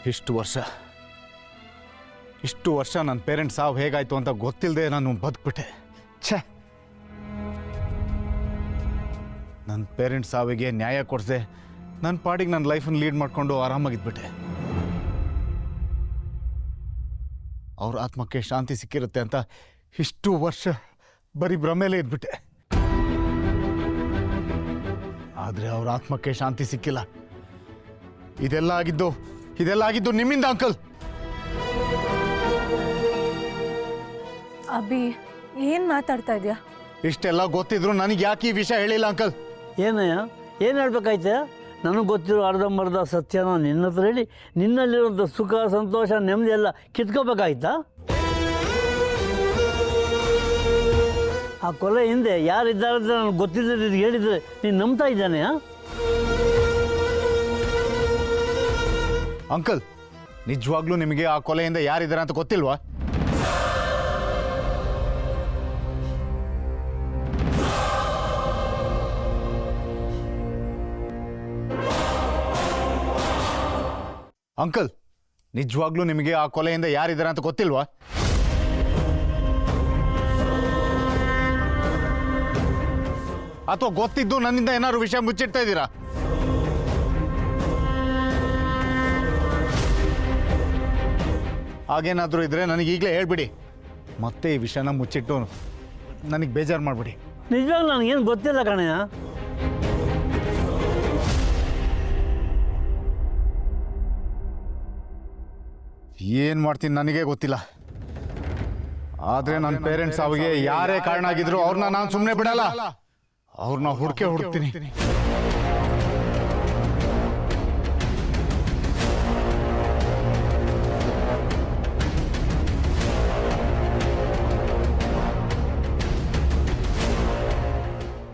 ಇಷ್ಟು ವರ್ಷ ನನ್ನ ಪೇರೆಂಟ್ಸ್ ಸಾವು ಹೇಗಾಯ್ತು ಅಂತ ಗೊತ್ತಿಲ್ಲದೆ ನಾನು ಬದುಕ್ಬಿಟ್ಟೆ. ಛೇ, ನನ್ನ ಪೇರೆಂಟ್ಸ್ ಸಾವಿಗೆ ನ್ಯಾಯ ಕೊಡಿಸದೆ ನನ್ನ ಪಾಡಿಗೆ ನನ್ನ ಲೈಫನ್ನು ಲೀಡ್ ಮಾಡಿಕೊಂಡು ಆರಾಮಾಗಿದ್ಬಿಟ್ಟೆ. ಅವ್ರ ಆತ್ಮಕ್ಕೆ ಶಾಂತಿ ಸಿಕ್ಕಿರುತ್ತೆ ಅಂತ ಇಷ್ಟು ವರ್ಷ ಬರೀ ಭ್ರಮೇಲೇ ಇದ್ಬಿಟ್ಟೆ. ಆದರೆ ಅವ್ರ ಆತ್ಮಕ್ಕೆ ಶಾಂತಿ ಸಿಕ್ಕಿಲ್ಲ. ಇದೆಲ್ಲ ಆಗಿದ್ದು ನಿಮ್ಮಿಂದ ಅಂಕಲ್. ಅಭಿ, ಏನ್ ಮಾತಾಡ್ತಾ ಇದೆಯಾ? ಇಷ್ಟೆಲ್ಲ ಗೊತ್ತಿದ್ರು ನನಗೆ ಯಾಕೆ ಈ ವಿಷಯ ಹೇಳಿಲ್ಲ ಅಂಕಲ್? ಏನಯ್ಯ, ಏನು ಹೇಳ್ಬೇಕಾಯ್ತ? ನನಗೆ ಗೊತ್ತಿರೋ ಅರ್ಧಂಬರ್ಧ ಸತ್ಯನ ನಿನ್ನ ಹತ್ರ ಹೇಳಿ ನಿನ್ನಲ್ಲಿರೋಂಥ ಸುಖ ಸಂತೋಷ ನೆಮ್ಮದಿ ಎಲ್ಲ ಕಿತ್ಕೋಬೇಕಾಯ್ತಾ? ಆ ಕೊಲೆ ಹಿಂದೆ ಯಾರಿದ್ದಾರೆ ಅಂತ ನನಗೆ ಗೊತ್ತಿದ್ದರೆ ಹೇಳಿದರೆ ನೀನು ನಂಬ್ತಾ ಇದ್ದಾನೆ? ಅಂಕಲ್, ನಿಜವಾಗ್ಲೂ ನಿಮಗೆ ಆ ಕೊಲೆಯಿಂದ ಯಾರಿದ್ದಾರೆ ಅಂತ ಗೊತ್ತಿಲ್ವಾ? ಅಂಕಲ್, ನಿಜವಾಗ್ಲೂ ನಿಮಗೆ ಆ ಕೊಲೆಯಿಂದ ಯಾರಿದ್ದಾರೆ ಅಂತ ಗೊತ್ತಿಲ್ವಾ? ಅಥವಾ ಗೊತ್ತಿದ್ದು ನನ್ನಿಂದ ಏನಾದ್ರು ವಿಷಯ ಮುಚ್ಚಿಡ್ತಾ ಇದ್ದೀರಾ? ಹಾಗೇನಾದರೂ ಇದ್ರೆ ನನಗೆ ಈಗಲೇ ಹೇಳ್ಬಿಡಿ. ಮತ್ತೆ ಈ ವಿಷಯನ ಮುಚ್ಚಿಟ್ಟು ನನಗೆ ಬೇಜಾರು ಮಾಡಿಬಿಡಿ. ನಿಜವಾಗ್ಲೂ ನನಗೇನು ಗೊತ್ತಿಲ್ಲ ಕಣಯ್ಯ. ಏನು ಮಾಡ್ತೀನಿ ನನಗೆ ಗೊತ್ತಿಲ್ಲ. ಆದರೆ ನನ್ನ ಪೇರೆಂಟ್ಸ್ ಅವಿಗೆ ಯಾರೇ ಕಾರಣ ಆಗಿದ್ರು ಅವ್ರನ್ನ ನಾನು ಸುಮ್ಮನೆ ಬಿಡಲ್ಲ. ಅವ್ರನ್ನ ಹುಡುಕ್ತೀನಿ.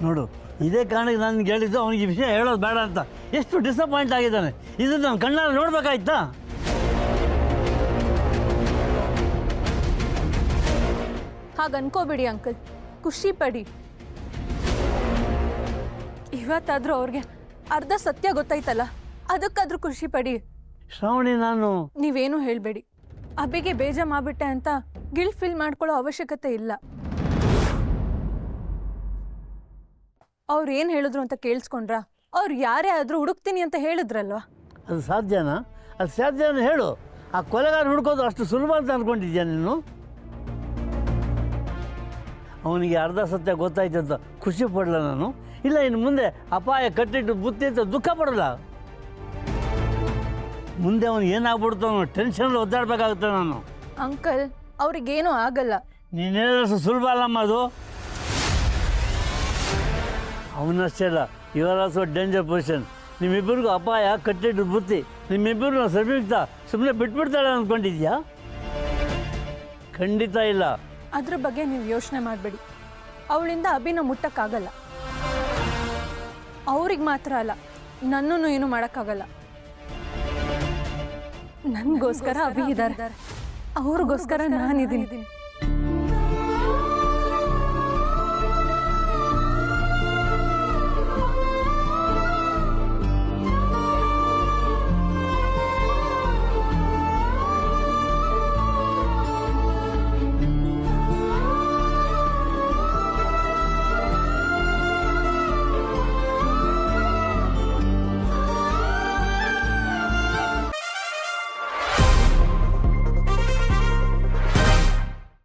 ನೋಡು, ಇದೇ ಕಾರಣಕ್ಕೆ ನಾನು ಹೇಳಿದ್ದು ಅವನಿಗೆ ವಿಷಯ ಹೇಳೋದು ಬೇಡ ಅಂತ. ಎಷ್ಟು ಡಿಸಪಾಯಿಂಟ್ ಆಗಿದ್ದಾನೆ, ಇದು ನಾನು ಕಣ್ಣಾರೆ ನೋಡ್ಬೇಕಾಯ್ತಾ? ಹಾಗೆ ಅನ್ಕೋಬೇಡಿ ಅಂಕಲ್, ಖುಷಿ ಪಡಿ. ಇವತ್ತಾದ್ರೂ ಅವ್ರಿಗೆ ಅರ್ಧ ಸತ್ಯ ಗೊತ್ತಾಯ್ತಲ್ಲ, ಅದಕ್ಕಾದ್ರೂ ಖುಷಿ ಪಡಿ. ಶ್ರಾವಣಿ, ನೀವೇನು ಹೇಳಬೇಡಿ. ಅಬ್ಬಿಗೆ ಬೇಜಾರು ಮಾಡ್ಬಿಟ್ಟೆ ಅಂತ ಗಿಲ್ಟ್ ಫೀಲ್ ಮಾಡ್ಕೊಳ್ಳೋ ಅವಶ್ಯಕತೆ ಇಲ್ಲ. ಅವ್ರು ಏನು ಹೇಳಿದ್ರು ಅಂತ ಕೇಳಿಸ್ಕೊಂಡ್ರ? ಅವ್ರು ಯಾರೇ ಆದರೂ ಹುಡುಕ್ತೀನಿ ಅಂತ ಹೇಳಿದ್ರಲ್ವಾ? ಅದು ಸಾಧ್ಯನಾ? ಅದು ಸಾಧ್ಯನ ಹೇಳು. ಆ ಕೊಲೆಗಾರ ಹುಡ್ಕೋದು ಅಷ್ಟು ಸುಲಭ ಅಂತ ಅಂದ್ಕೊಂಡಿದ್ಯಾ ನೀನು? ಅವನಿಗೆ ಅರ್ಧ ಸತ್ಯ ಗೊತ್ತಾಯ್ತು ಅಂತ ಖುಷಿ ಪಡಲ್ಲ ನಾನು, ಇಲ್ಲ ಇನ್ನು ಮುಂದೆ ಅಪಾಯ ಕಟ್ಟಿಟ್ಟು ಬುತ್ತಿ ಅಂತ ದುಃಖ ಪಡಲ್ಲ. ಮುಂದೆ ಅವನು ಏನಾಗ್ಬಿಡ್ತು ಅನ್ನೋ ಟೆನ್ಷನ್ ಒದ್ದಾಡಬೇಕಾಗುತ್ತೆ ನಾನು. ಅಂಕಲ್, ಅವ್ರಿಗೇನೂ ಆಗಲ್ಲ. ನೀನೇನಷ್ಟು ಸುಲಭ ಅಲ್ಲಮ್ಮ ಅದು. ಅವನಷ್ಟೇ ಅಲ್ಲ, ಇವರ್ ಆಲ್ಸೋ ಡೇಂಜರ್ ಪೊಸಿಷನ್. ನಿಮ್ಮಿಬ್ಬರಿಗೂ ಅಪಾಯ ಕಟ್ಟಿಟ್ಟು ಬುತ್ತಿ. ನಿಮ್ಮಿಬ್ಬರು ಸರ್ವಿಕ್ತ ಸುಮ್ಮನೆ ಬಿಟ್ಬಿಡ್ತಾಳೆ ಅಂದ್ಕೊಂಡಿದ್ಯಾ? ಖಂಡಿತ ಇಲ್ಲ. ಅದ್ರ ಬಗ್ಗೆ ನೀವು ಯೋಚನೆ ಮಾಡಬೇಡಿ. ಅವಳಿಂದ ಅಭಿನ ಮುಟ್ಟಕ್ಕಾಗಲ್ಲ. ಅವ್ರಿಗೆ ಮಾತ್ರ ಅಲ್ಲ, ನನ್ನನ್ನು ಏನು ಮಾಡೋಕ್ಕಾಗಲ್ಲ. ನನಗೋಸ್ಕರ ಅಭಿ ಇದ್ದಾರೆ, ಅವ್ರಿಗೋಸ್ಕರ ನಾನಿದ್ದೀನಿ.